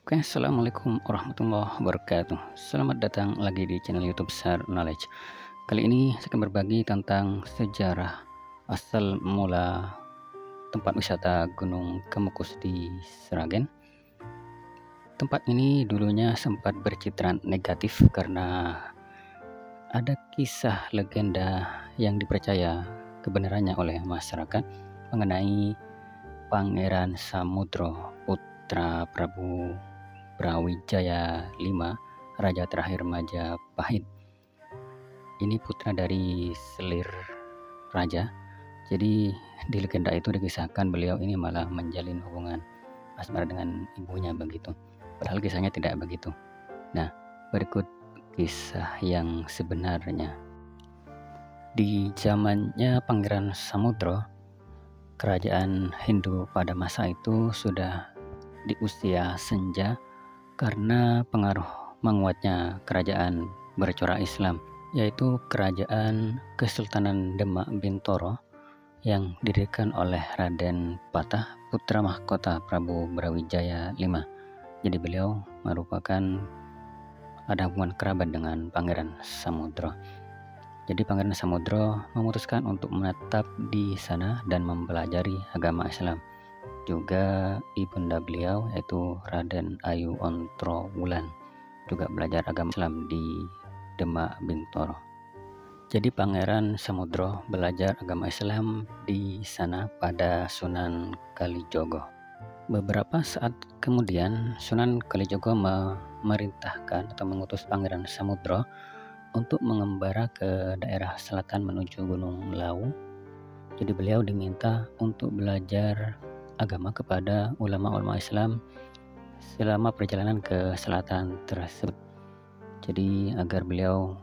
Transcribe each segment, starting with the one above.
Oke, assalamualaikum warahmatullahi wabarakatuh. Selamat datang lagi di channel YouTube Sar Knowledge. Kali ini saya akan berbagi tentang sejarah asal mula tempat wisata Gunung Kemukus di Sragen. Tempat ini dulunya sempat bercitra negatif karena ada kisah legenda yang dipercaya kebenarannya oleh masyarakat mengenai Pangeran Samudro, putra Prabu Brawijaya V, raja terakhir Majapahit. Ini putra dari selir raja. Jadi di legenda itu dikisahkan beliau ini malah menjalin hubungan asmara dengan ibunya begitu. Padahal kisahnya tidak begitu. Nah, berikut kisah yang sebenarnya. Di zamannya Pangeran Samudro, kerajaan Hindu pada masa itu sudah di usia senja karena pengaruh menguatnya kerajaan bercorak Islam, yaitu kerajaan Kesultanan Demak Bintoro yang didirikan oleh Raden Patah, putra mahkota Prabu Brawijaya V. Jadi beliau merupakan ada hubungan kerabat dengan Pangeran Samudro. Jadi Pangeran Samudro memutuskan untuk menetap di sana dan mempelajari agama Islam. Juga ibunda beliau yaitu Raden Ayu Ontrowulan juga belajar agama Islam di Demak Bintoro. Jadi Pangeran Samudro belajar agama Islam di sana pada Sunan Kalijogo. Beberapa saat kemudian Sunan Kalijogo memerintahkan atau mengutus Pangeran Samudro untuk mengembara ke daerah selatan menuju Gunung Lawu. Jadi beliau diminta untuk belajar agama kepada ulama-ulama Islam selama perjalanan ke selatan tersebut. Jadi agar beliau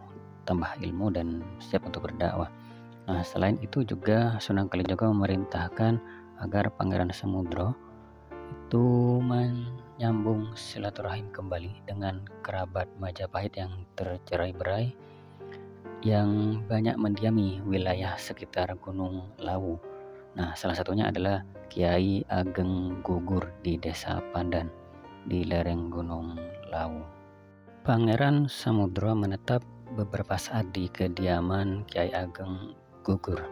tambah ilmu dan siap untuk berdakwah. Nah, selain itu juga Sunan Kalijogo memerintahkan agar Pangeran Samudro itu menyambung silaturahim kembali dengan kerabat Majapahit yang tercerai-berai yang banyak mendiami wilayah sekitar Gunung Lawu. Nah, salah satunya adalah Kiai Ageng Gugur di Desa Pandan di lereng Gunung Lawu. Pangeran Samudro menetap beberapa saat di kediaman Kiai Ageng Gugur.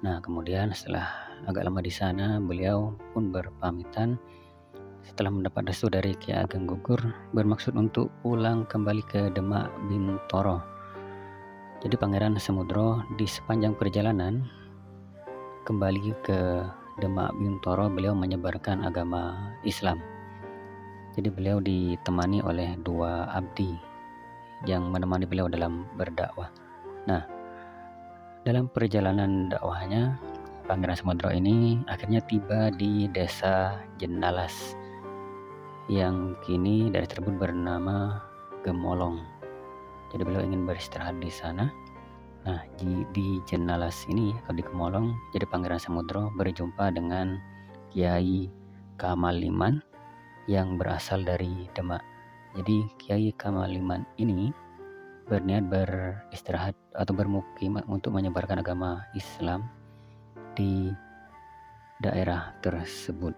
Nah, kemudian setelah agak lama di sana, beliau pun berpamitan setelah mendapat restu dari Kiai Ageng Gugur bermaksud untuk pulang kembali ke Demak Bintoro. Jadi Pangeran Samudro di sepanjang perjalanan kembali ke Demak Bintoro, beliau menyebarkan agama Islam. Jadi beliau ditemani oleh dua abdi yang menemani beliau dalam berdakwah. Nah, dalam perjalanan dakwahnya, Pangeran Samudro ini akhirnya tiba di Desa Jenalas yang kini daerah tersebut bernama Gemolong. Jadi beliau ingin beristirahat di sana. Nah, di Jenalas ini atau di Gemolong, jadi Pangeran Samudro berjumpa dengan Kiai Kamaliman yang berasal dari Demak. Jadi Kiai Kamaliman ini berniat beristirahat atau bermukim untuk menyebarkan agama Islam di daerah tersebut.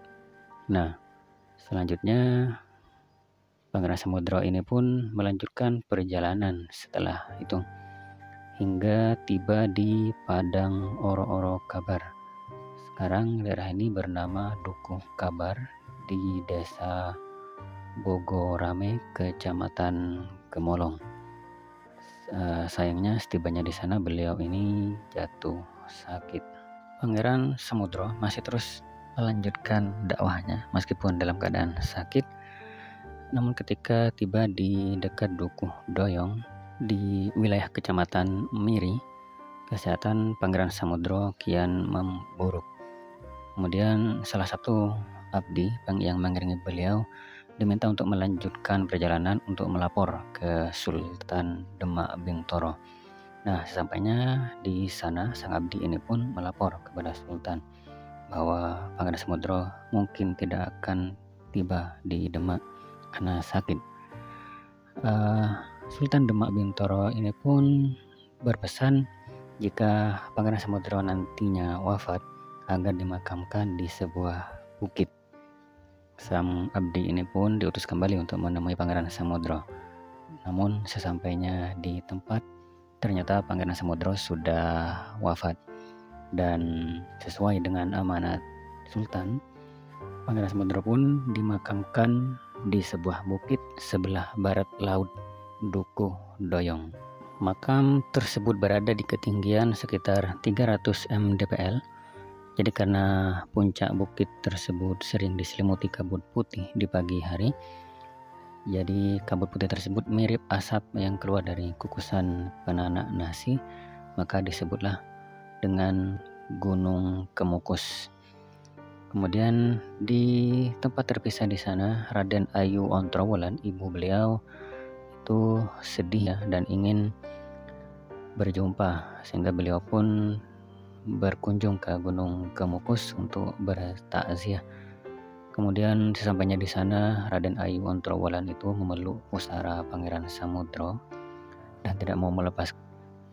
Nah, selanjutnya Pangeran Samudro ini pun melanjutkan perjalanan setelah itu hingga tiba di Padang Oro-Oro Kabar. Sekarang daerah ini bernama Dukuh Kabar di Desa Bogorame, Kecamatan Gemolong. Sayangnya setibanya di sana beliau ini jatuh sakit. Pangeran Samudro masih terus melanjutkan dakwahnya meskipun dalam keadaan sakit. Namun ketika tiba di dekat Dukuh Doyong di wilayah Kecamatan Miri, kesehatan Pangeran Samudro kian memburuk. Kemudian salah satu abdi yang mengiringi beliau diminta untuk melanjutkan perjalanan untuk melapor ke Sultan Demak Bintoro. Nah, sesampainya di sana sang abdi ini pun melapor kepada Sultan bahwa Pangeran Samudro mungkin tidak akan tiba di Demak karena sakit. Sultan Demak Bintoro ini pun berpesan jika Pangeran Samudro nantinya wafat agar dimakamkan di sebuah bukit. sang abdi ini pun diutus kembali untuk menemui Pangeran Samudro. Namun sesampainya di tempat, ternyata Pangeran Samudro sudah wafat. Dan sesuai dengan amanat Sultan, Pangeran Samudro pun dimakamkan di sebuah bukit sebelah barat laut Dukuh Doyong. Makam tersebut berada di ketinggian sekitar 300 mdpl. Jadi karena puncak bukit tersebut sering diselimuti kabut putih di pagi hari, jadi kabut putih tersebut mirip asap yang keluar dari kukusan penanak nasi, maka disebutlah dengan Gunung Kemukus. Kemudian di tempat terpisah di sana, Raden Ayu Ontrowulan, ibu beliau itu sedih ya, dan ingin berjumpa, sehingga beliau pun berkunjung ke Gunung Kemukus untuk bertakziah. Kemudian sesampainya di sana, Raden Ayu Ontrowulan itu memeluk pusara Pangeran Samudro dan tidak mau melepas.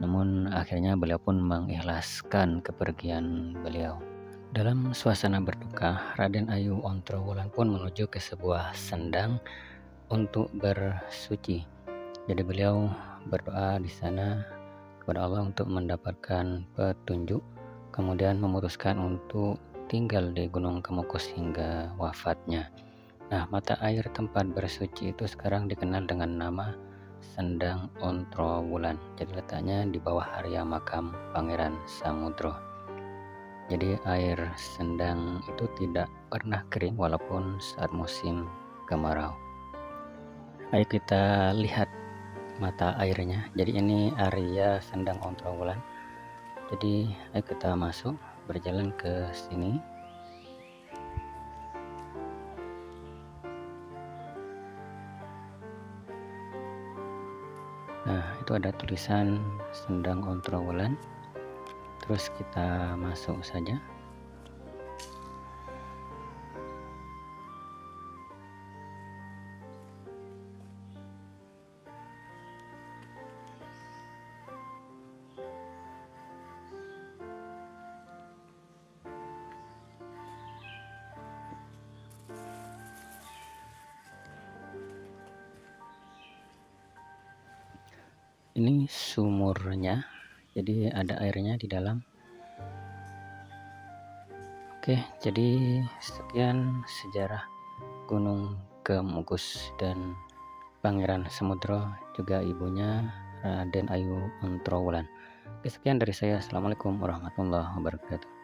Namun akhirnya beliau pun mengikhlaskan kepergian beliau. Dalam suasana berduka, Raden Ayu Ontrowulan pun menuju ke sebuah sendang untuk bersuci. Jadi beliau berdoa di sana kepada Allah untuk mendapatkan petunjuk, kemudian memutuskan untuk tinggal di Gunung Kemukus hingga wafatnya. Nah, mata air tempat bersuci itu sekarang dikenal dengan nama Sendang Ontrowulan. Jadi letaknya di bawah area makam Pangeran Samudro. Jadi air sendang itu tidak pernah kering walaupun saat musim kemarau. Ayo kita lihat mata airnya. Jadi ini area Sendang Ontrowulan. Jadi ayo kita masuk, berjalan ke sini. Nah, itu ada tulisan Sendang Ontrowulan. Terus kita masuk saja. Ini sumurnya, jadi ada airnya di dalam. Oke, jadi sekian sejarah Gunung Kemukus dan Pangeran Samudro, juga ibunya Raden Ayu Ontrowulan. Oke, sekian dari saya. Assalamualaikum warahmatullahi wabarakatuh.